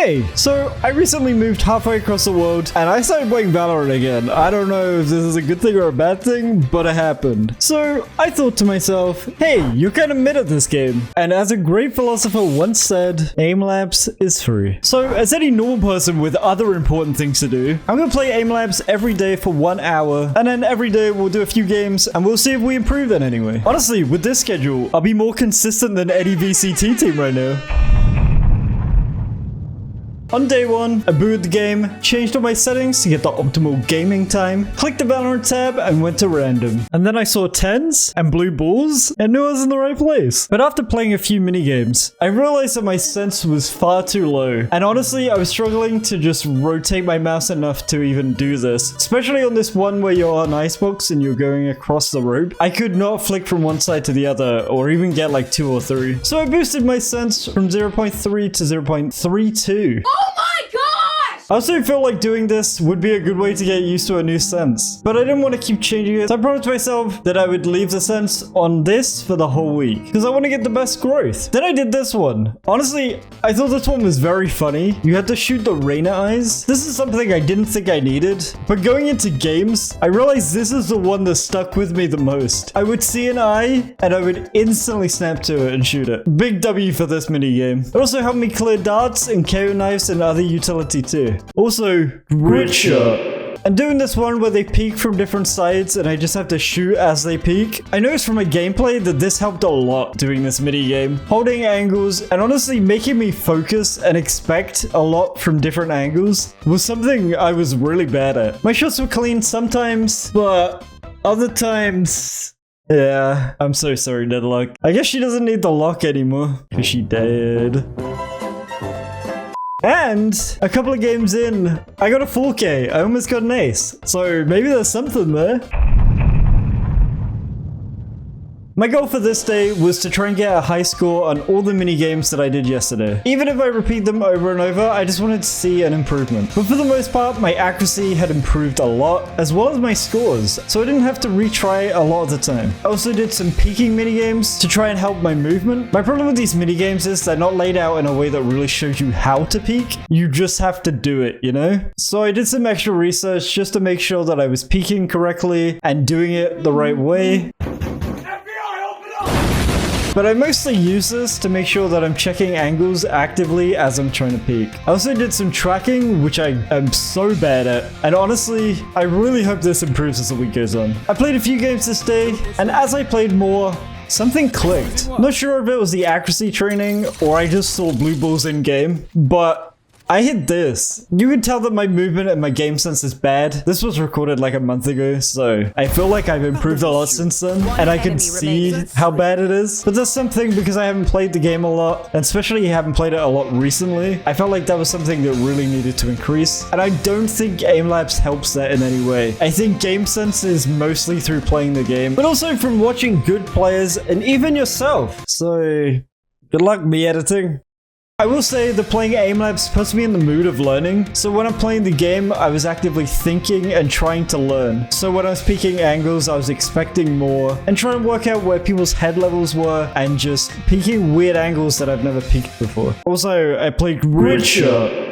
Hey, so I recently moved halfway across the world and I started playing Valorant again. I don't know if this is a good thing or a bad thing, but it happened. So I thought to myself, hey, you're kind of mid at this game. And as a great philosopher once said, Aim Labs is free. So as any normal person with other important things to do, I'm going to play Aim Labs every day for 1 hour. And then every day we'll do a few games and we'll see if we improve that anyway. Honestly, with this schedule, I'll be more consistent than any VCT team right now. On day 1, I booted the game, changed all my settings to get the optimal gaming time, clicked the Valorant tab and went to random. And then I saw 10s and blue balls and knew I was in the right place. But after playing a few minigames, I realized that my sense was far too low. And honestly, I was struggling to just rotate my mouse enough to even do this. Especially on this one where you're on Icebox and you're going across the rope. I could not flick from one side to the other or even get like 2 or 3. So I boosted my sense from 0.3 to 0.32. Oh my gosh! I also felt like doing this would be a good way to get used to a new sense, but I didn't want to keep changing it, so I promised myself that I would leave the sense on this for the whole week, because I want to get the best growth. Then I did this one. Honestly, I thought this one was very funny. You had to shoot the Reyna eyes. This is something I didn't think I needed, but going into games, I realized this is the one that stuck with me the most. I would see an eye, and I would instantly snap to it and shoot it. Big W for this mini game. It also helped me clear darts and KO knives and other utility too. Also, Richer. And doing this one where they peek from different sides and I just have to shoot as they peek. I noticed from my gameplay that this helped a lot doing this mini game. Holding angles and honestly making me focus and expect a lot from different angles was something I was really bad at. My shots were clean sometimes, but other times... yeah, I'm so sorry, Deadlock. I guess she doesn't need the lock anymore because she dead. And a couple of games in, I got a 4K. I almost got an ace. So maybe there's something there. My goal for this day was to try and get a high score on all the mini games that I did yesterday. Even if I repeat them over and over, I just wanted to see an improvement. But for the most part, my accuracy had improved a lot, as well as my scores, so I didn't have to retry a lot of the time. I also did some peeking mini games to try and help my movement. My problem with these mini games is they're not laid out in a way that really shows you how to peek. You just have to do it, you know? So I did some extra research just to make sure that I was peeking correctly and doing it the right way. But I mostly use this to make sure that I'm checking angles actively as I'm trying to peek. I also did some tracking, which I am so bad at. And honestly, I really hope this improves as the week goes on. I played a few games this day, and as I played more, something clicked. Not sure if it was the accuracy training or I just saw blue balls in game, but I hit this. You can tell that my movement and my game sense is bad. This was recorded like a month ago, so I feel like I've improved a lot since then, and I can see how bad it is. But that's something because I haven't played the game a lot, and especially haven't played it a lot recently. I felt like that was something that really needed to increase, and I don't think Aim Labs helps that in any way. I think game sense is mostly through playing the game, but also from watching good players and even yourself. So good luck me editing. I will say that playing Aim Labs puts me in the mood of learning, so when I'm playing the game, I was actively thinking and trying to learn. So when I was peeking angles, I was expecting more and trying to work out where people's head levels were and just peeking weird angles that I've never peeked before. Also, I played Richer.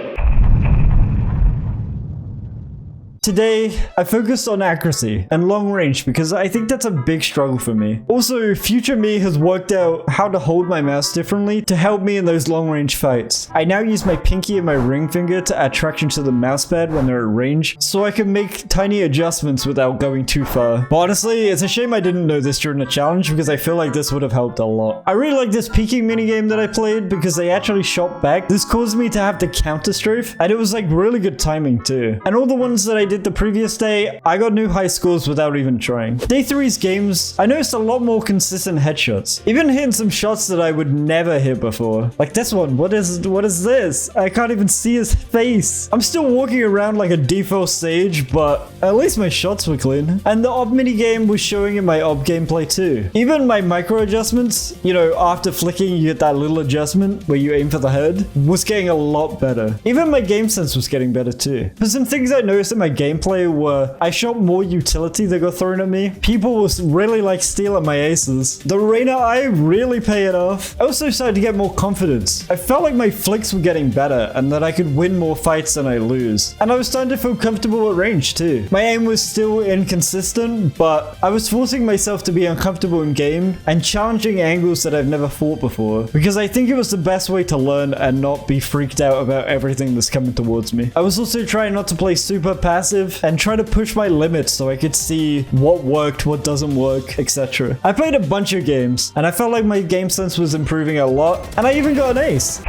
Today, I focused on accuracy and long range because I think that's a big struggle for me. Also, future me has worked out how to hold my mouse differently to help me in those long range fights. I now use my pinky and my ring finger to add traction to the mouse pad when they're at range, so I can make tiny adjustments without going too far. But honestly, it's a shame I didn't know this during the challenge because I feel like this would have helped a lot. I really like this peeking minigame that I played because they actually shot back. This caused me to have to counter strafe, and it was like really good timing too. And all the ones that I did the previous day, I got new high scores without even trying. Day 3's games, I noticed a lot more consistent headshots. Even hitting some shots that I would never hit before. Like this one, what is this? I can't even see his face. I'm still walking around like a default stage, but at least my shots were clean. And the ob mini game was showing in my ob gameplay too. Even my micro adjustments, you know, after flicking you get that little adjustment where you aim for the head, was getting a lot better. Even my game sense was getting better too. But some things I noticed in my gameplay were I shot more utility that got thrown at me. People was really like stealing my aces. The arena, I really pay it off. I also started to get more confidence. I felt like my flicks were getting better and that I could win more fights than I lose. And I was starting to feel comfortable at range too. My aim was still inconsistent, but I was forcing myself to be uncomfortable in game and challenging angles that I've never fought before, because I think it was the best way to learn and not be freaked out about everything that's coming towards me. I was also trying not to play super passive and try to push my limits so I could see what worked, what doesn't work, etc. I played a bunch of games and I felt like my game sense was improving a lot, and I even got an ace.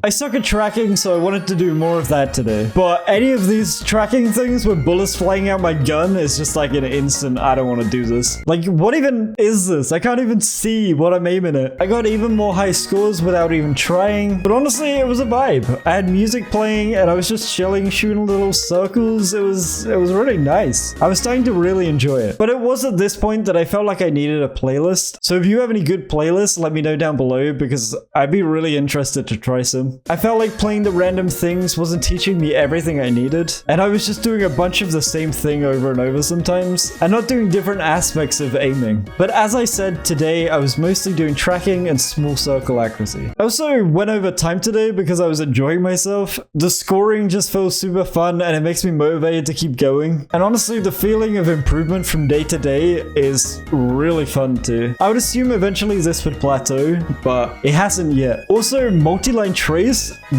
I suck at tracking, so I wanted to do more of that today. But any of these tracking things with bullets flying out my gun is just like an instant, I don't want to do this. Like, what even is this? I can't even see what I'm aiming at. I got even more high scores without even trying. But honestly, it was a vibe. I had music playing and I was just chilling, shooting little circles. It was really nice. I was starting to really enjoy it. But it was at this point that I felt like I needed a playlist. So if you have any good playlists, let me know down below, because I'd be really interested to try some. I felt like playing the random things wasn't teaching me everything I needed, and I was just doing a bunch of the same thing over and over sometimes, and not doing different aspects of aiming. But as I said, today I was mostly doing tracking and small circle accuracy. I also went over time today because I was enjoying myself. The scoring just feels super fun and it makes me motivated to keep going. And honestly, the feeling of improvement from day to day is really fun too. I would assume eventually this would plateau, but it hasn't yet. Also, multi-line trace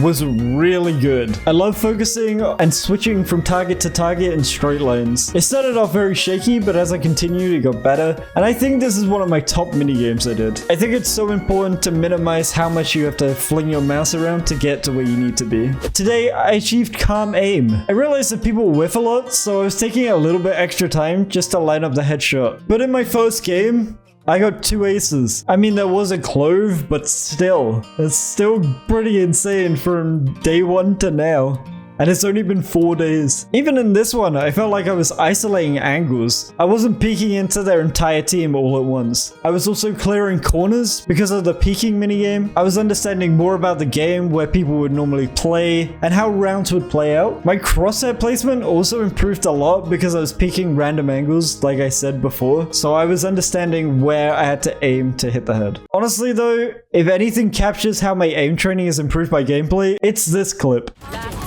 was really good. I love focusing and switching from target to target in straight lines. It started off very shaky, but as I continued, it got better. And I think this is one of my top mini games I did. I think it's so important to minimize how much you have to fling your mouse around to get to where you need to be. Today, I achieved calm aim. I realized that people whiff a lot, so I was taking a little bit extra time just to line up the headshot. But in my first game, I got 2 aces. I mean, there was a clove, but still, it's still pretty insane from day 1 to now. And it's only been 4 days. Even in this one, I felt like I was isolating angles. I wasn't peeking into their entire team all at once. I was also clearing corners because of the peeking minigame. I was understanding more about the game, where people would normally play, and how rounds would play out. My crosshair placement also improved a lot because I was peeking random angles, like I said before. So I was understanding where I had to aim to hit the head. Honestly though, if anything captures how my aim training has improved my gameplay, it's this clip.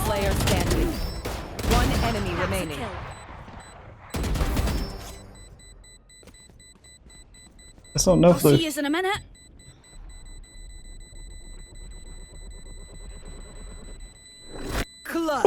Player standing. One enemy remaining. That's not enough though. See you in a minute. Clutch.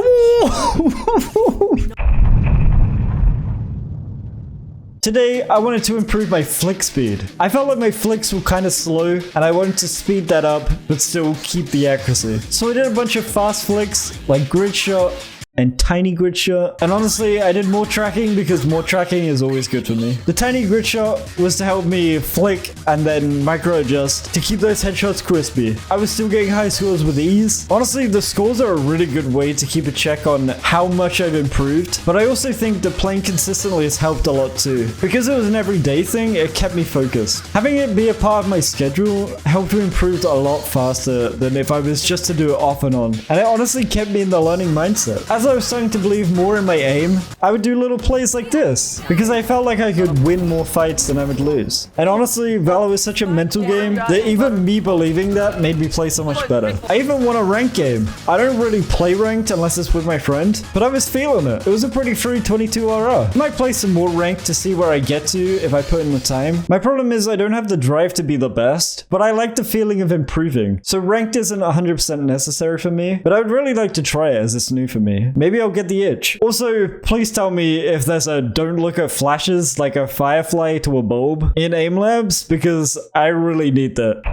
Today, I wanted to improve my flick speed. I felt like my flicks were kind of slow, and I wanted to speed that up, but still keep the accuracy. So I did a bunch of fast flicks, like grid shot, and tiny grid shot. And honestly, I did more tracking because more tracking is always good for me. The tiny grid shot was to help me flick and then micro adjust to keep those headshots crispy. I was still getting high scores with ease. Honestly, the scores are a really good way to keep a check on how much I've improved, but I also think that playing consistently has helped a lot too. Because it was an everyday thing, it kept me focused. Having it be a part of my schedule helped me improve a lot faster than if I was just to do it off and on. And it honestly kept me in the learning mindset. As I was starting to believe more in my aim, I would do little plays like this, because I felt like I could win more fights than I would lose. And honestly, Valor is such a mental game that even me believing that made me play so much better. I even won a ranked game. I don't really play ranked unless it's with my friend, but I was feeling it. It was a pretty free 22 RR. I might play some more ranked to see where I get to if I put in the time. My problem is I don't have the drive to be the best, but I like the feeling of improving. So ranked isn't 100% necessary for me, but I would really like to try it as it's new for me. Maybe I'll get the itch. Also, please tell me if there's a don't look at flashes like a firefly to a bulb in aim labs, because I really need that.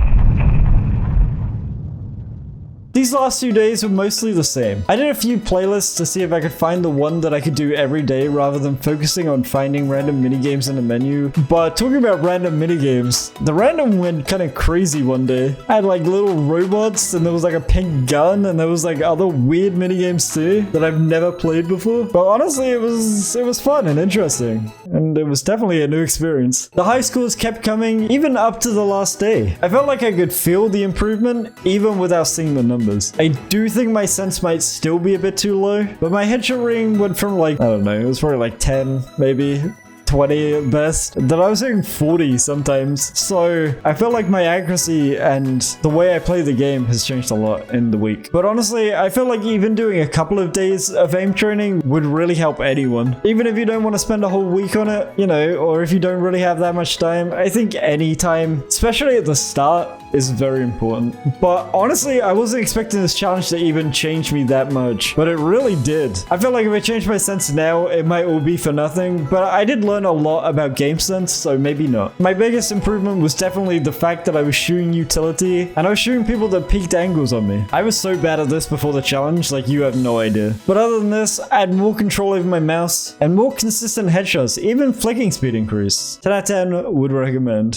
These last 2 days were mostly the same. I did a few playlists to see if I could find the one that I could do every day rather than focusing on finding random minigames in the menu. But talking about random minigames, the random went kind of crazy one day. I had like little robots and there was like a pink gun and there was like other weird minigames too that I've never played before. But honestly, it was fun and interesting. And it was definitely a new experience. The high scores kept coming even up to the last day. I felt like I could feel the improvement even without seeing the numbers. numbers. I do think my sense might still be a bit too low, but my headshot rating went from like, I don't know, it was probably like 10, maybe 20 at best, that I was hitting 40 sometimes. So I feel like my accuracy and the way I play the game has changed a lot in the week. But honestly, I feel like even doing a couple of days of aim training would really help anyone. Even if you don't want to spend a whole week on it, you know, or if you don't really have that much time, I think any time, especially at the start, is very important. But honestly, I wasn't expecting this challenge to even change me that much, but it really did. I feel like if I changed my sense now, it might all be for nothing, but I did learn a lot about game sense, so maybe not. My biggest improvement was definitely the fact that I was shooting utility, and I was shooting people that peaked angles on me. I was so bad at this before the challenge, like you have no idea. But other than this, I had more control over my mouse, and more consistent headshots, even flicking speed increased. 10 out of 10 would recommend.